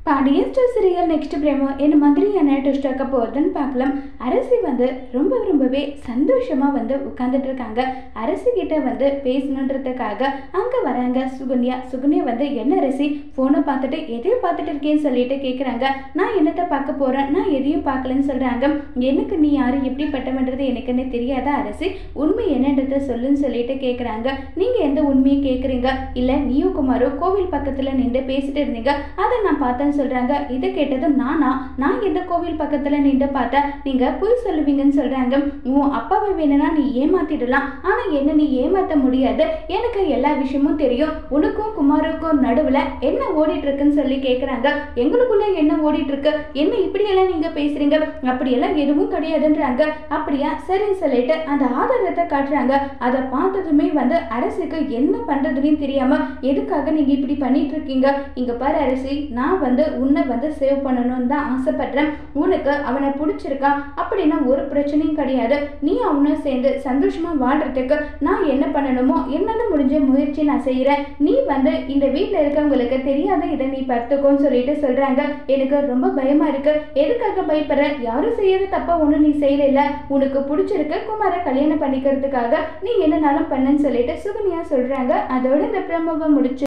Pandian store serial next promo என்ன மாதிரியான twist ஆக்க போகுதுன்னு பார்க்கலாம். அரசி ரொம்பவே சந்தோஷமா உட்காந்துட்டு இருக்காங்க. அரசி கிட்ட பேசணுன்றதுக்காக அங்க வராங்க சுகன்யா. என்ன அரசி போனை பார்த்துட்டு எதையும் பார்த்துட்டு இருக்கேன்னு சொல்லிட்டு கேட்குறாங்க. நான் என்னத்தை பார்க்க போறேன், நான் எதையும் பார்க்கலன்னு சொல்றாங்க. எனக்கு நீ யாரு எப்படிப்பட்டவன்றது எனக்குன்னு தெரியாதா அரசி, உண்மை என்னன்றத சொல்லுன்னு சொல்லிட்டு கேட்குறாங்க. நீங்க எந்த உண்மையை கேட்குறீங்க? இல்ல நீயும் குமாரும் கோவில் பக்கத்துல நின்று பேசிட்டு இருந்தீங்க, அதை நான் பார்த்தேன் சொல்றாங்க. இதை கேட்டதும் நான் எந்த கோவில் பக்கத்துல நின்று பார்த்தேன், நீங்க பொய் சொல்லுவீங்கன்னு சொல்றாங்க. உன் அப்பாவை வேணும்னா நீ ஏமாத்திடலாம், ஆனா என்ன நீ ஏமாத்த முடியாது, எனக்கு எல்லா விஷயமும் தெரியும். உனக்கும் குமாருக்கும் நடுவுல என்ன ஓடிட்டு இருக்குன்னு சொல்லி கேட்கறாங்க. எங்களுக்குள்ள என்ன ஓடிட்டு இருக்கு, என்ன இப்படியெல்லாம் நீங்க பேசுறீங்க, அப்படியெல்லாம் எதுவும் கிடையாதுன்றாங்க. அப்படியா, சரின்னு சொல்லிட்டு அந்த ஆதாரத்தை காட்டுறாங்க. அதை பார்த்ததுமே அரசுக்கு என்ன பண்றதுன்னு தெரியாம எதுக்காக நீங்க இப்படி பண்ணிட்டு இருக்கீங்க, இங்க பாரு அரசி, நான் உன்னை சேவ் பண்ணணும்னு தான் ஆசைப்படுறேன். உனக்கு அவனை பிடிச்சிருக்கா அப்படின்னா ஒரு பிரச்சனையும் கிடையாது. நீ அவனை சேர்ந்து சந்தோஷமா வாழ்றதுக்கு நான் என்ன பண்ணணுமோ என்னால முடிஞ்ச முயற்சி நான் செய்யறேன். நீ இந்த வீட்டுல இருக்கவங்களுக்கு தெரியாத இதை நீ பார்த்துக்கோன்னு சொல்லிட்டு சொல்றாங்க. எனக்கு ரொம்ப பயமா இருக்கு. எதுக்காக பயப்படுற? யாரும் செய்யறது தப்பா ஒண்ணு நீ செய்யல. உனக்கு பிடிச்சிருக்கு, குமார கல்யாணம் பண்ணிக்கிறதுக்காக நீ என்னனாலும் பண்ணுன்னு சொல்லிட்டு சுகன்யா சொல்றாங்க. அதோட இந்த பிரமவை முடிச்சு